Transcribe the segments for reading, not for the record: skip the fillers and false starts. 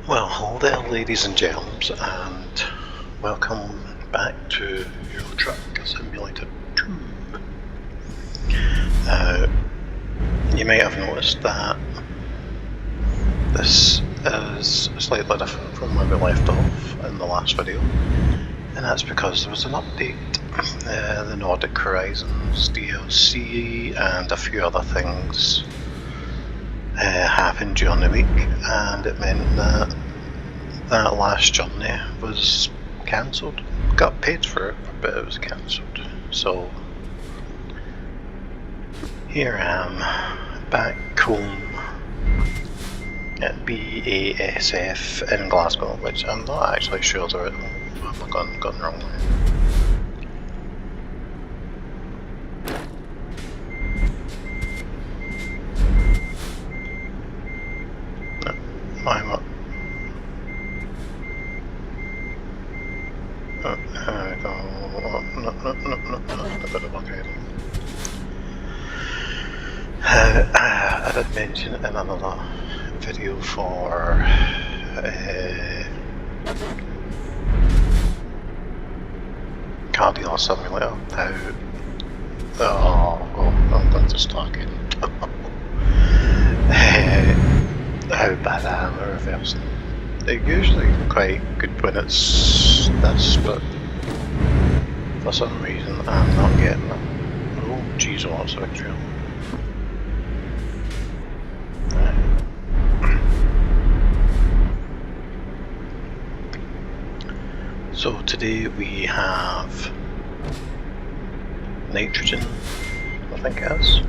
Well, hello there ladies and gents, and welcome back to Euro Truck Simulator 2. You may have noticed that this is slightly different from where we left off in the last video, and that's because there was an update. The Nordic Horizons DLC and a few other things happened during the week, and it meant that that last journey was cancelled. Got paid for it, but it was cancelled. So here I am, back home at BASF in Glasgow, which I'm not actually sure they're at home. Have I gone wrong there? I'm up. There we go. No, a bit of okay. I did mention it in another video for Car Dealer Simulator how I'm going to start again. How bad I am at reversing. They're usually quite good when it's this, but for some reason I'm not getting it. Oh jeez, what's the victory? So today we have nitrogen, I think it is,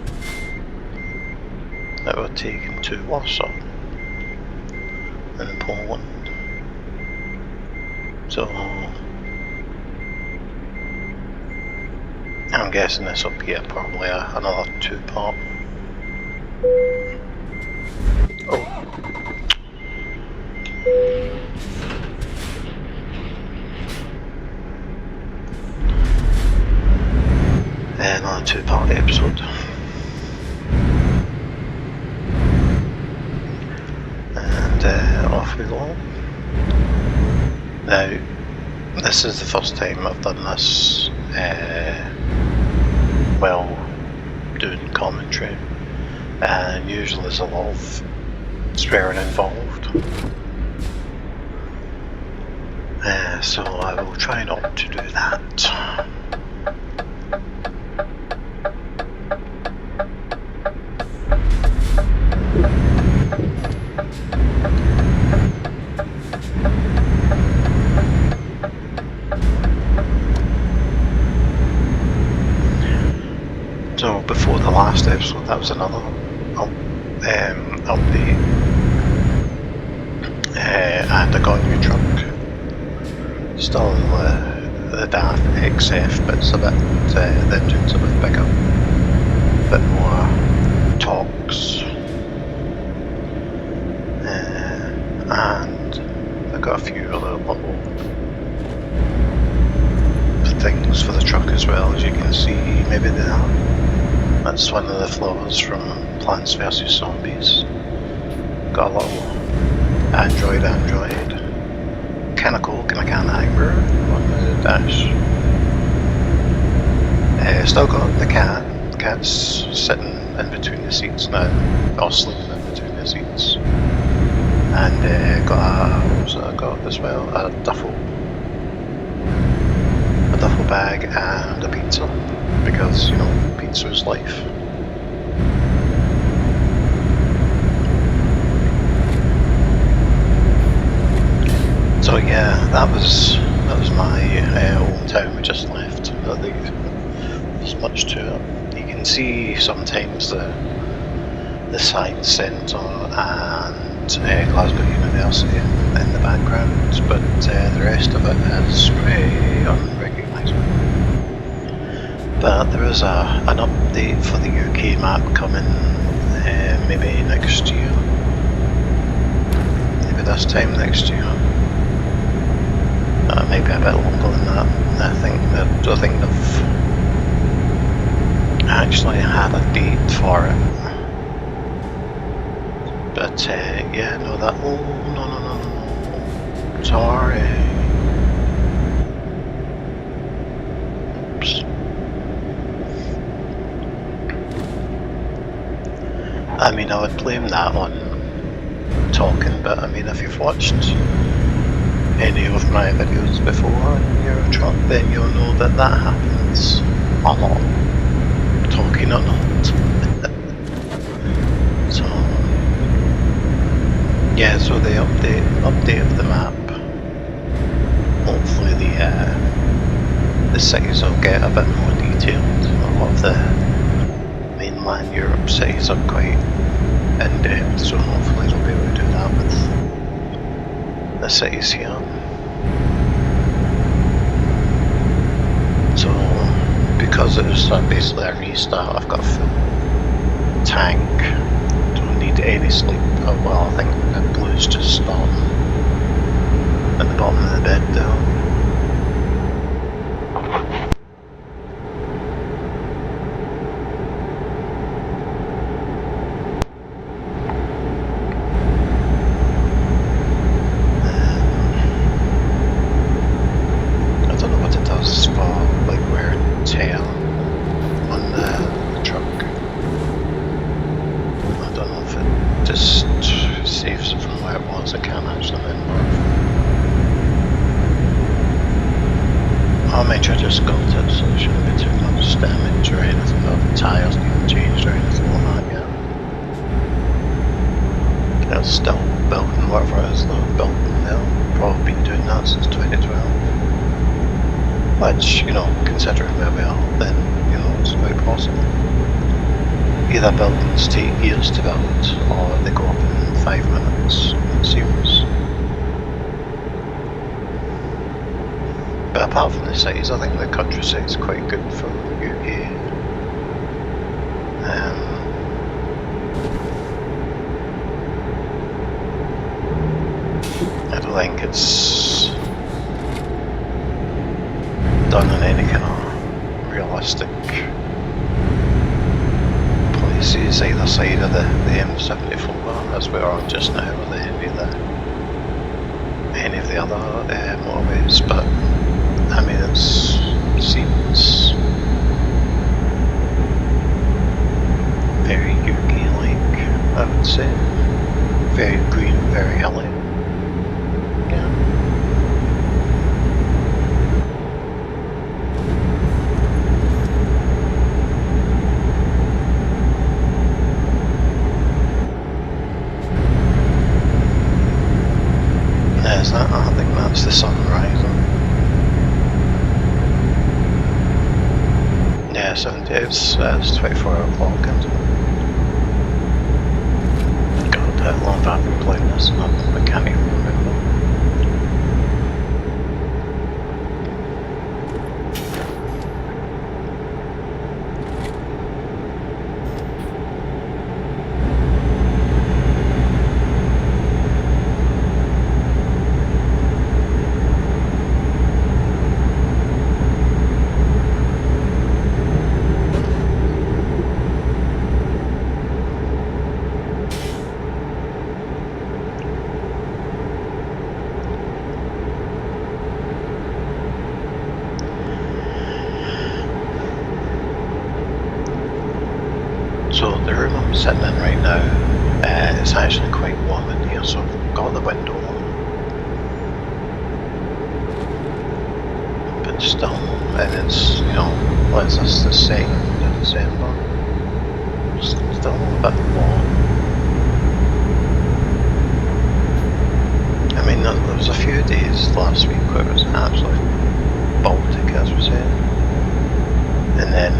that we're taking to Warsaw in Poland. So I'm guessing this will be probably another two-part. Another two-part episode. And off we go. Now, this is the first time I've done this while doing commentary, and usually there's a lot of swearing involved. So I will try not to do that. So before the last episode, that was another update, and I got a new truck. Still the DAF XF, but it's a bit, the engine's a bit bigger, a bit more torques, and I got a few other little things for the truck as well, as you can see maybe there. That's one of the flaws from Plants vs Zombies. Got a little Android, kinda cool, kinda hang mirror on the dash. Still got the cat. The cat's sitting in between the seats now, or sleeping in between the seats. And got what was it I got as well? A duffel bag and a pizza, because, you know, pizza is life. So yeah, that was my hometown we just left. There's much to it. You can see sometimes the Science Centre and Glasgow University in the background, but the rest of it is pretty unrecognisable. But there is an update for the UK map coming maybe next year. Maybe this time next year. Maybe a bit longer than that. I think they've actually had a date for it. But yeah, no, that. Oh no. Sorry. Oops. I mean, I would blame that on talking, but I mean, if you've watched any of my videos before in your truck, then you'll know that that happens a lot. Talking a lot. So, yeah, so the update of the map. Hopefully the cities will get a bit more detailed. A lot of the mainland Europe cities are quite in-depth, so hopefully they'll be able to do that with the cities here. So, because it was basically a restart, I've got a full tank, don't need any sleep. Well, I think the blue's just starting at the bottom of the bed there. Which, you know, considering where we are, then, you know, it's quite possible. Either buildings take years to build, or they go up in 5 minutes, it seems. But apart from the cities, I think the countryside is quite good for UK. I don't think it's done in any kind of realistic places either side of the M74 as we are just now, or any of the other motorways, but I mean it seems very UK-like, I would say. Very green, very hilly. I think that's the sun rising. Yeah, 70, it's 24 o'clock, isn't it? God, how long have I been playing this? I can't even remember. So the room I'm sitting in right now, it's actually quite warm in here, so I've got the window on. But still, and it's, you know, what is this, the 2nd of December? Still a bit warm. I mean, there was a few days last week where it was absolutely Baltic, as we said. And then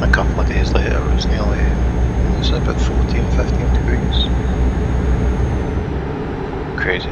a couple of days later it was nearly, it was about 14, 15 degrees. Crazy.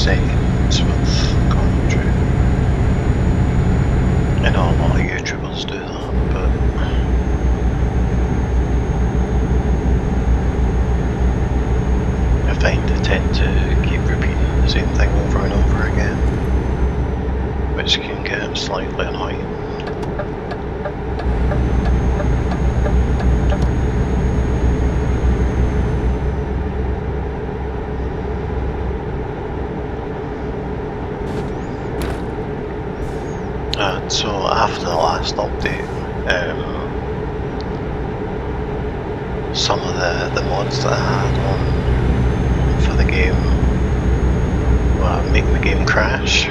seconds with commentary. I know a lot of YouTubers do that, but I find they tend to keep repeating the same thing over and over again, which can get slightly annoying. So after the last update, some of the mods that I had on for the game were making the game crash,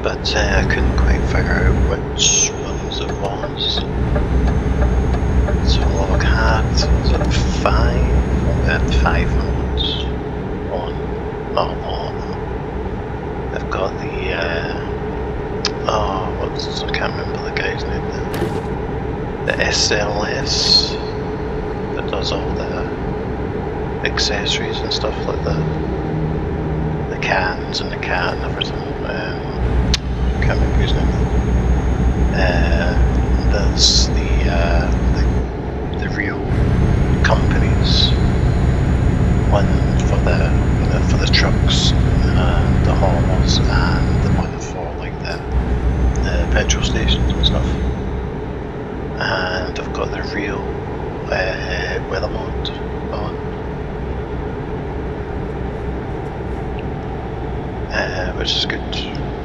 but I couldn't quite figure out which ones it was. So I had, was it 5? We had 5 mods on, not a lot. I've got the I can't remember the guy's name now. The SLS that does all the accessories and stuff like that. The cans and the cat and everything. Can't remember his name. There's the real companies. One for the trucks and the haulers, and the one for like the petrol stations and stuff. And I've got the real weather mod on, which is good.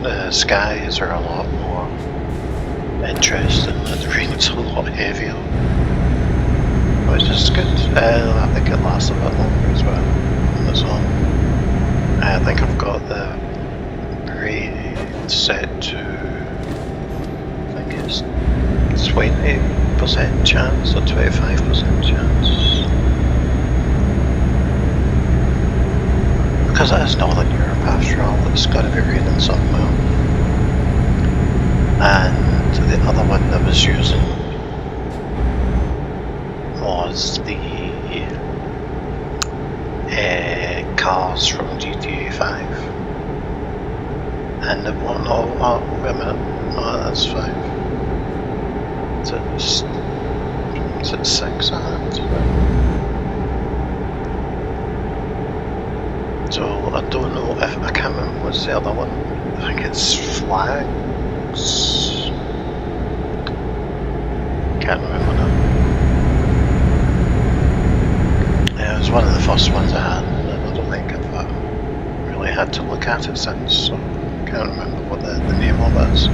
The skies are a lot more interesting and the rain's a lot heavier, which is good. I think it lasts a bit longer as well on this one. I think I've got the rain set to, I think it's 20% chance or 25% chance. Because it is Northern Europe after all, it's got to be raining somewhere. And the other one I was using was the cars from GTA 5. And the one, oh wait a minute, oh that's 5. Is it 6 I had? So I don't know if, I can't remember what's the other one. I think it's flags. Can't remember now. Yeah, it was one of the first ones I had, and I don't think I've really had to look at it since, so I can't remember what the name of it is.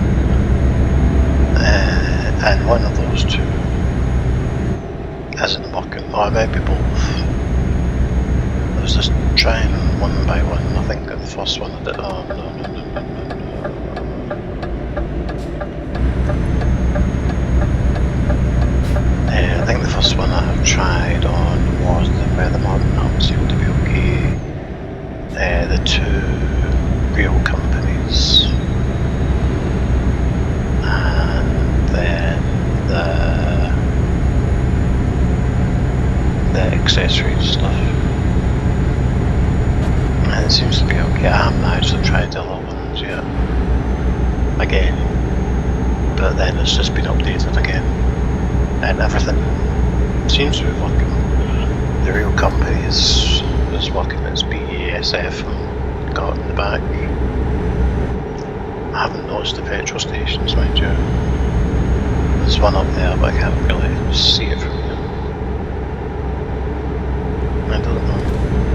And one of those two isn't working, or maybe both. I was just trying one by one. I think the first one I did, oh no. I think the first one I have tried on was the weather mod, and that seemed to be okay. The 2 real companies, and then the accessories stuff. And it seems to be okay. I haven't actually tried the other ones yet. Again. But then it's just been updated again. And everything seems to be working. The real company is working. It's BASF and got in the back. I haven't noticed the petrol stations, mind you. There's one up there, but I can't really see it from here. I don't know.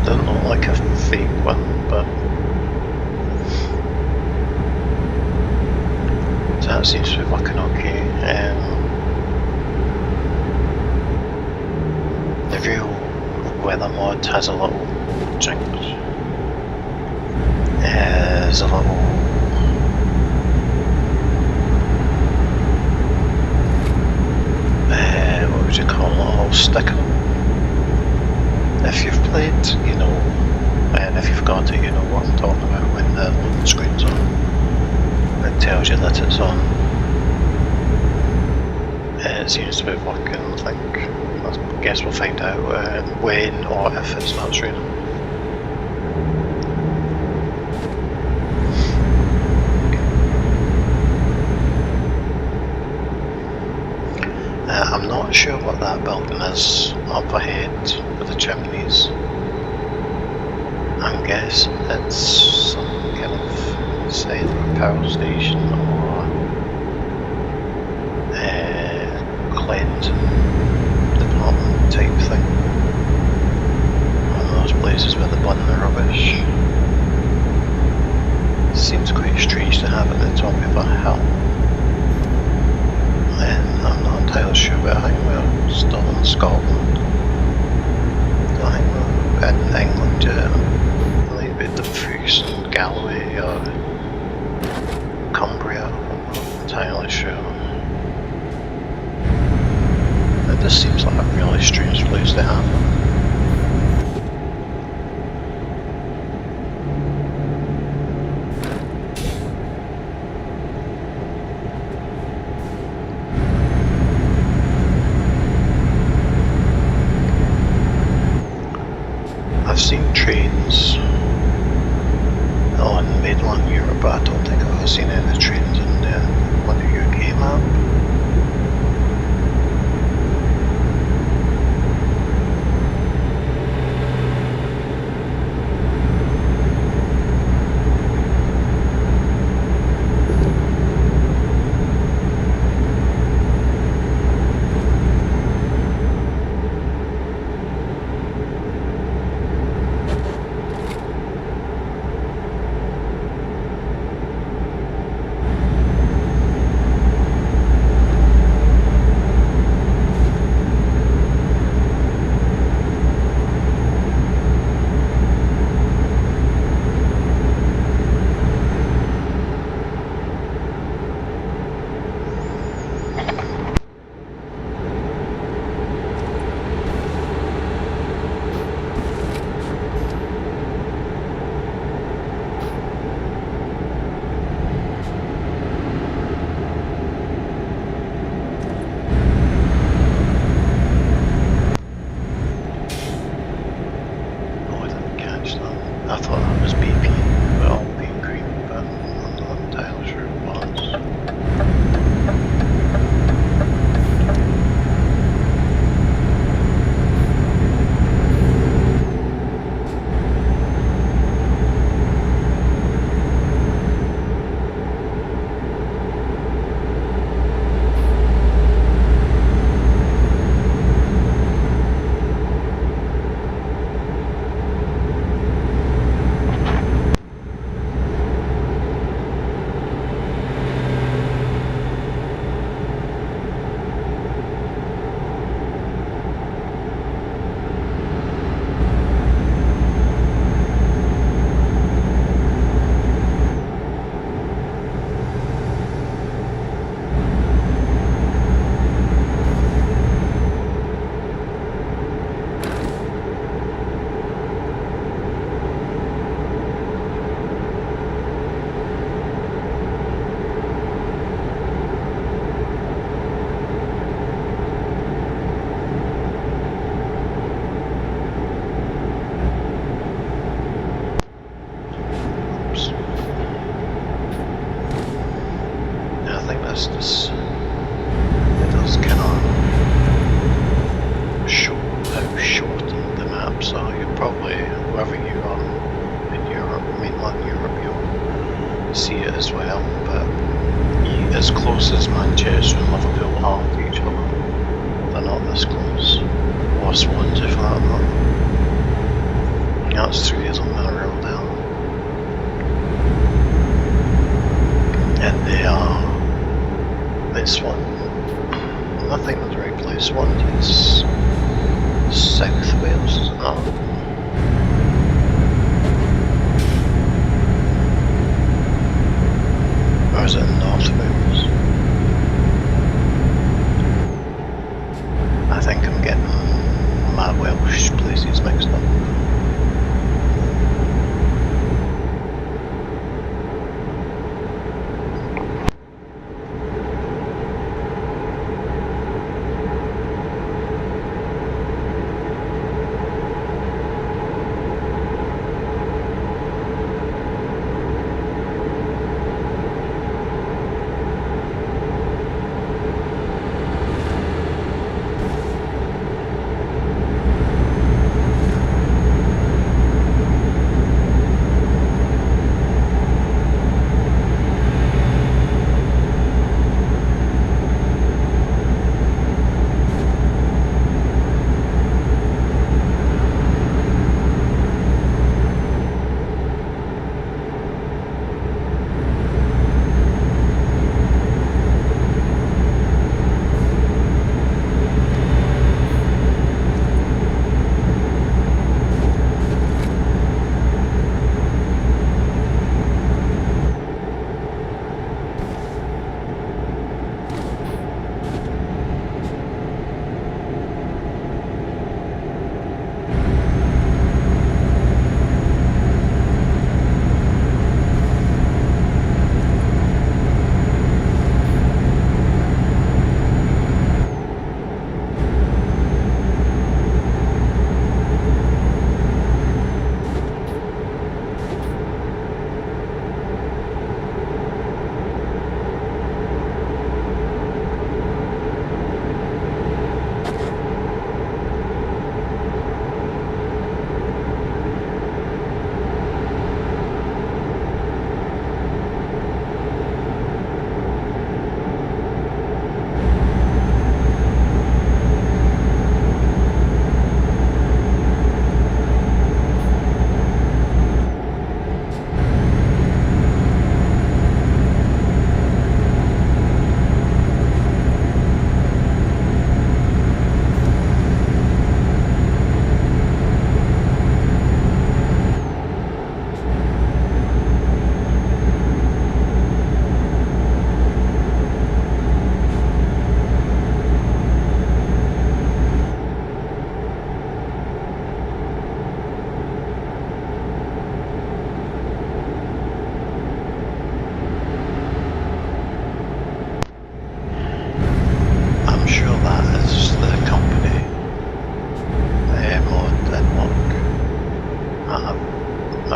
Doesn't look like a fake one, but so that seems to be working okay. The real weather mod has a little jinx. There's a little what would you call it? A little sticker. If you've played, you know, and if you've got it, you know what I'm talking about when the loading screen's on. It tells you that it's on. It seems to be working, I think. I guess we'll find out when or if it starts raining. I'm not sure what that building is up ahead with the chimneys. I'm guessing it's some kind of either power station or cleansing department type thing. One of those places where they burn the rubbish. Seems quite strange to have it at the top of a hill. And I'm not entirely sure, but I think we're still in Scotland. I think we're in England yet. I think we're Dumfries and Galloway or Cumbria, I'm not entirely sure. It just seems like a really strange place to have it. I've seen trains on mainland Europe, but I don't think I've ever seen any trains in the UK map. I thought that was BP, but all being green, but I'm not entirely sure it was. This it does kind of show how short the maps are. You probably, wherever you are in Europe, mainland Europe, you'll see it as well, but as close as Manchester and Liverpool are to each other, they're not this close, or Swansea for that matter. That's 3 of them that are rolled down, and they are. This one, I think that's the right place. One is South Wales, is it not? Or is it North Wales? I think I'm getting my Welsh places mixed up.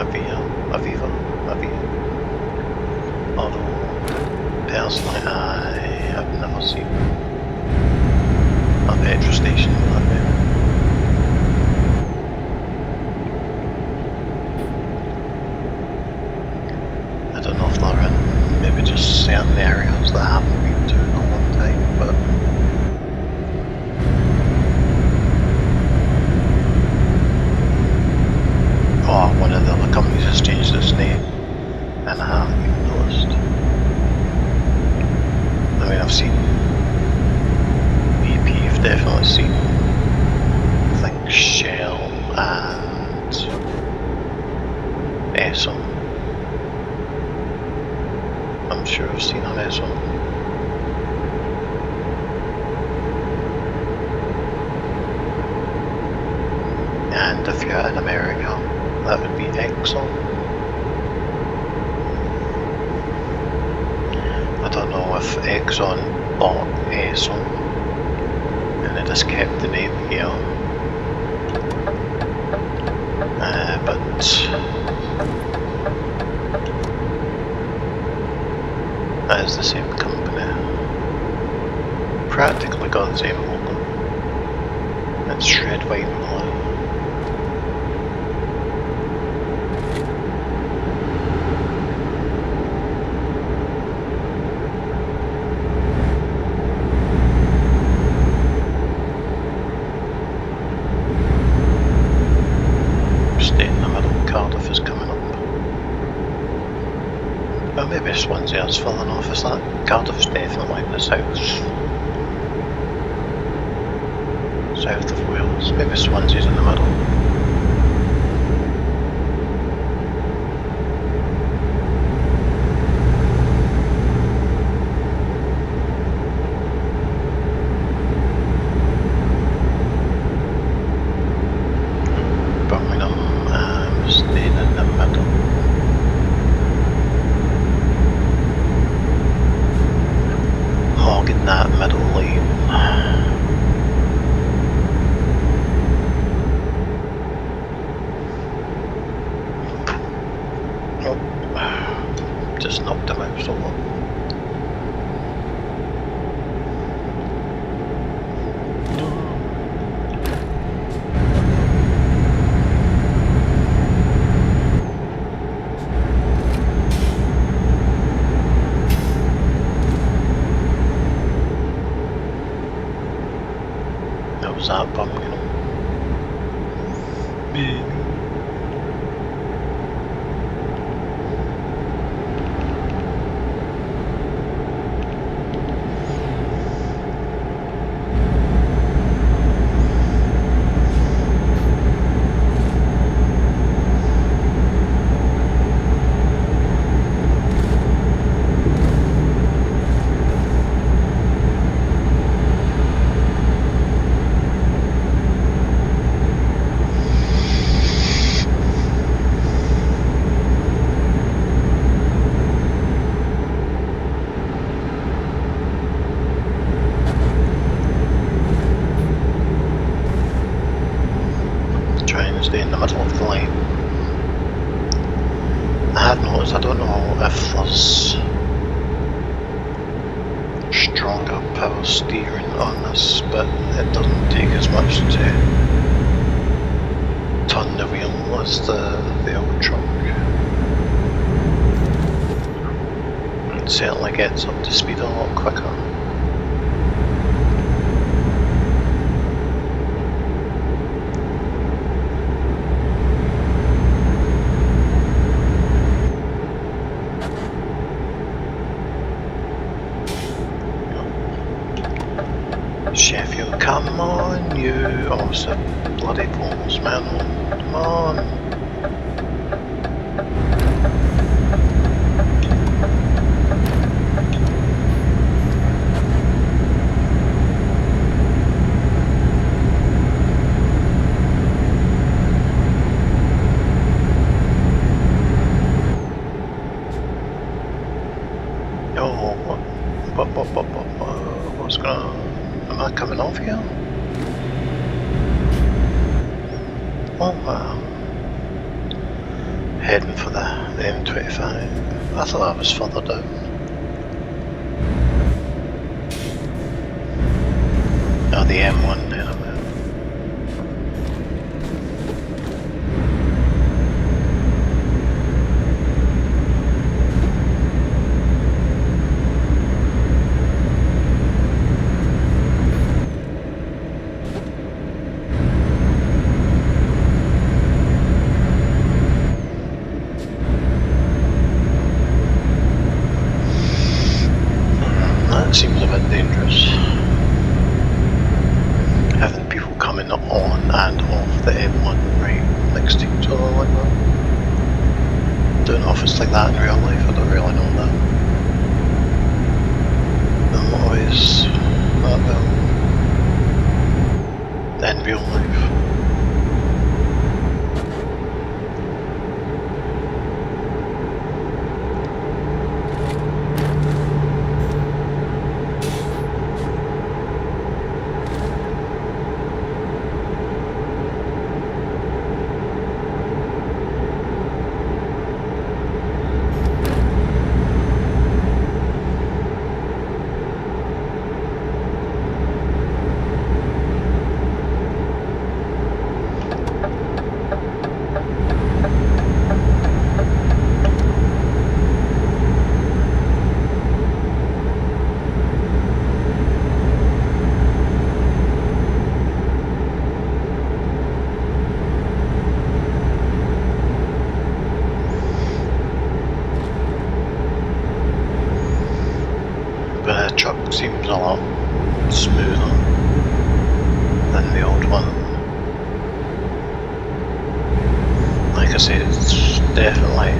Aviva. Although, personally, I have never seen a petrol station like that. I don't know if they're in maybe just certain areas that I haven't been to in a long time, but one of the other companies has changed its name and I haven't even noticed. I mean, I've seen BP, I've definitely seen, I think, Shell and Esso. I'm sure I've seen an Esso. And if you're in America, that would be Exxon. I don't know if Exxon bought Esso and they just kept the name here. But that is the same company. Practically got the same logo. It's red, white and blue. Maybe Swansea's fallen off, is that? Cardiff's definitely in the south of Wales. Maybe Swansea's in the middle. Birmingham, staying in the middle. Hogging that middle lane. Oh, just knocked him out somewhat. Was that Birmingham? Maybe. Stay in the middle of the lane. I have noticed, I don't know if there's stronger power steering on this, but it doesn't take as much to turn the wheel as the old truck. It certainly gets up to speed a lot quicker. Sheffield, come on, you awesome bloody balls, man, come on. Oh, what's going on? Am I coming off here? Oh, heading for the M25. I thought that was further down. Oh, the M1 then I'm at. That seems a bit dangerous. Having people coming on and off the M1 right next to each other like that. Don't know if it's like that in real life, I don't really know that. I'm always that well in real life. The truck seems a lot smoother than the old one. Like I said, it's definitely,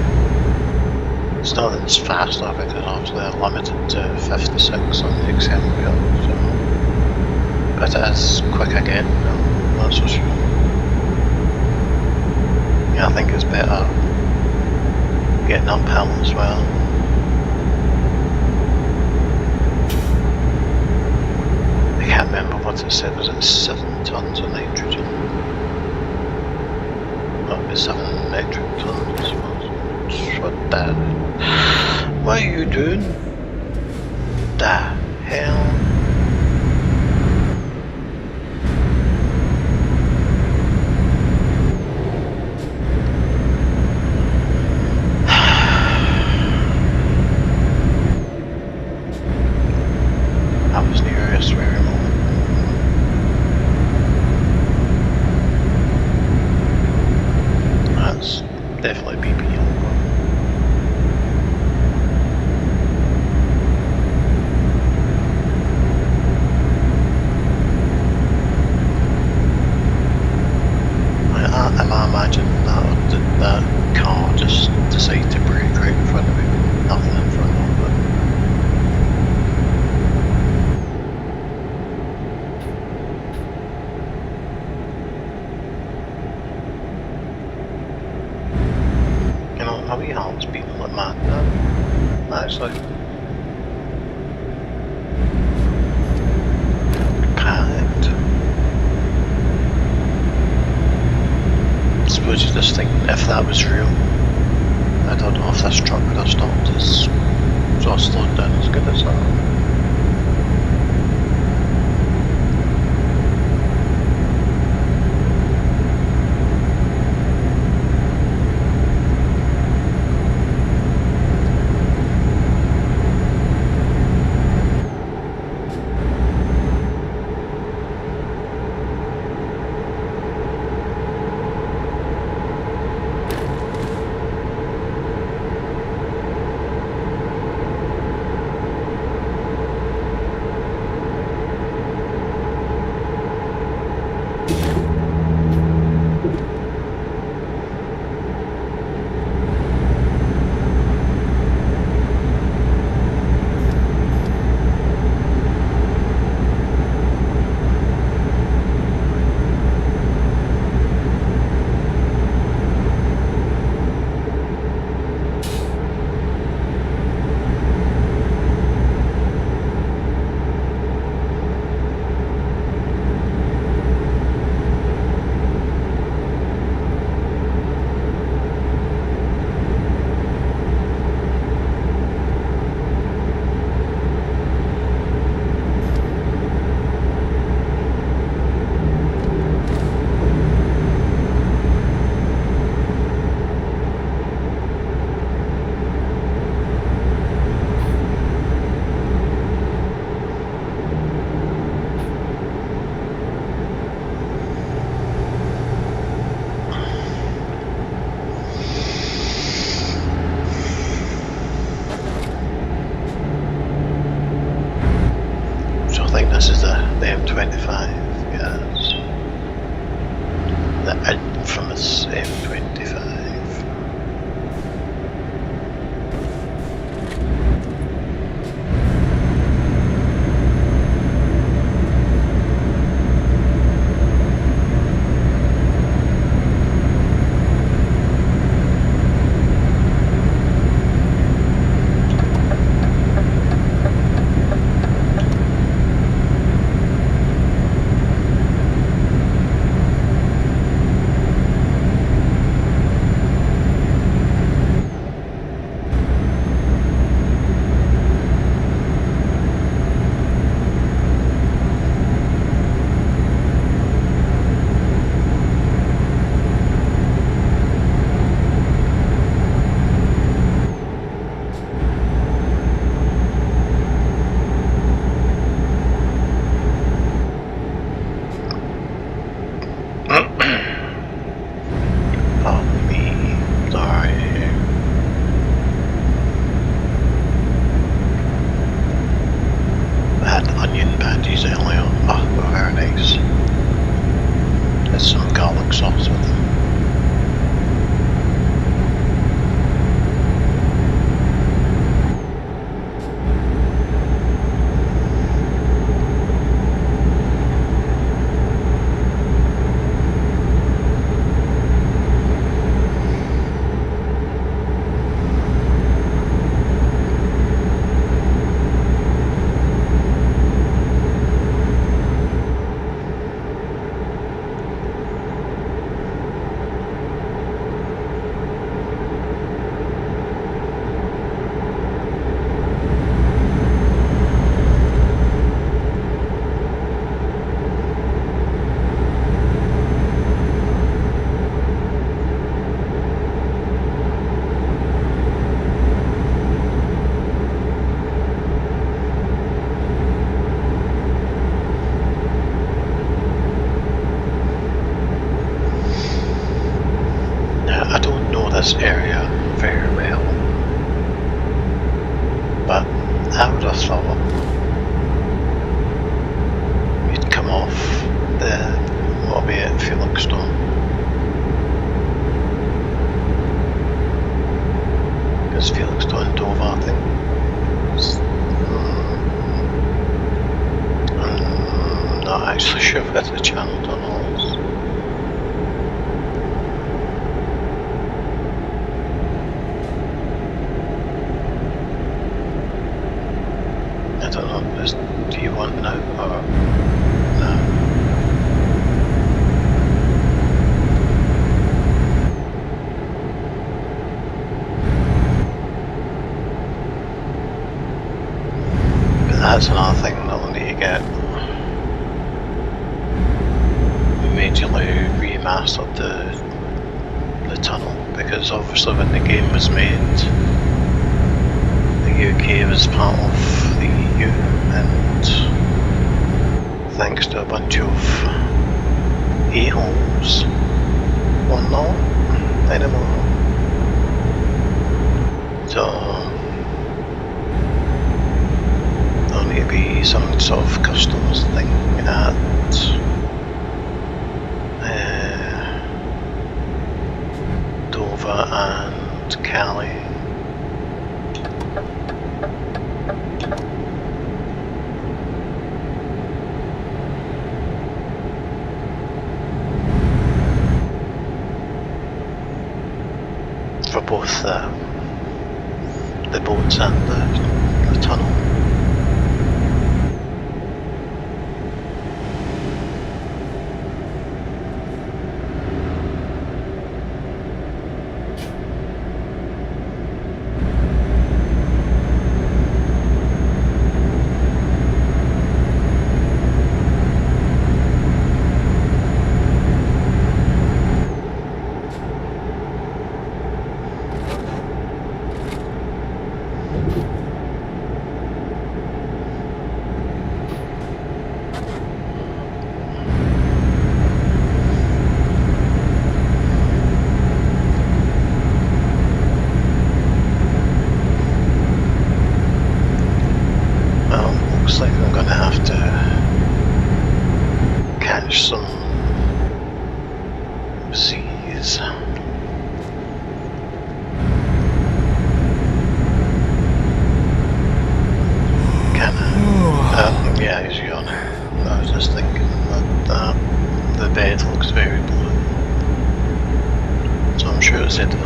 it's not that it's faster because obviously they're limited to 56 on the accelerator, so, but it is quick again, that's for sure. Yeah, I think it's better getting uphill as well. I can't remember what it said, was it 7 tons of nitrogen? That would be 7 metric tons, I suppose. What the... What are you doing? The hell? I was near a swearing moment. That's definitely BP over. I imagine that car just decided to brake right in front of me, nothing in front of it. You know, my wee hand's beating like mad now, actually. Panicked. I suppose you're just thinking, if that was real, I don't know if this truck would have stopped as so slowed down as good as that. don't know this area very well, but I would have thought you'd come off the lobby at Felixstowe. Because Felixstowe and Dover, I think. I'm not actually sure where the Channel Tunnel is. I don't know, do you want now or no? But that's another thing that we'll need to get majorly remastered the tunnel, because obviously when the game was made, the UK was part of the EU, and thanks to a bunch of a-holes, we're not anymore. So there'll need to be some sort of customs thing at Dover and Cali. For both the boats and the tunnel.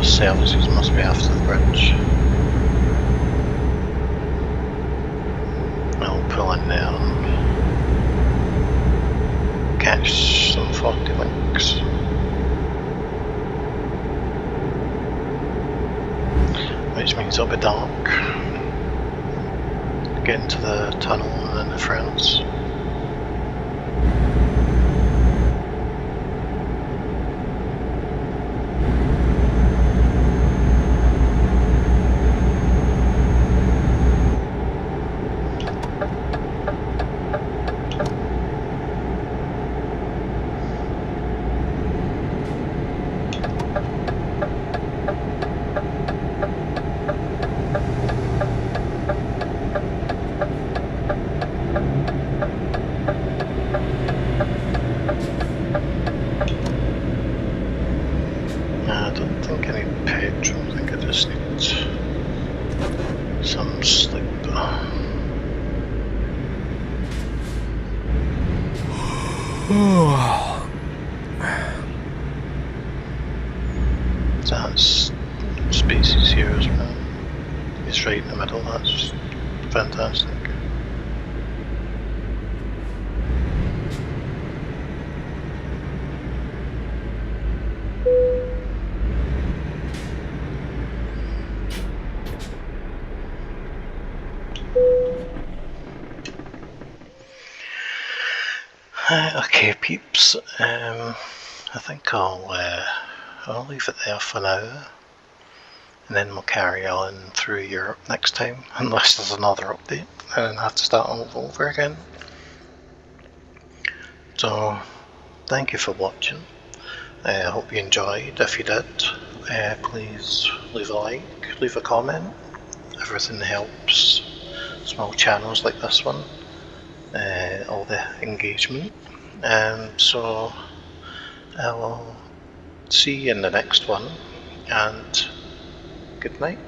Services must be after the bridge. I'll pull in there and catch some 40 links. Which means it'll be dark. Get into the tunnel and then the France. That's Species here as well. It's right in the middle, that's fantastic. Okay peeps, I think I'll leave it there for now, and then we'll carry on through Europe next time, unless there's another update and I have to start all over again. So, thank you for watching. I hope you enjoyed. If you did, please leave a like, leave a comment. Everything helps small channels like this one, all the engagement. So I'll see you in the next one, and good night.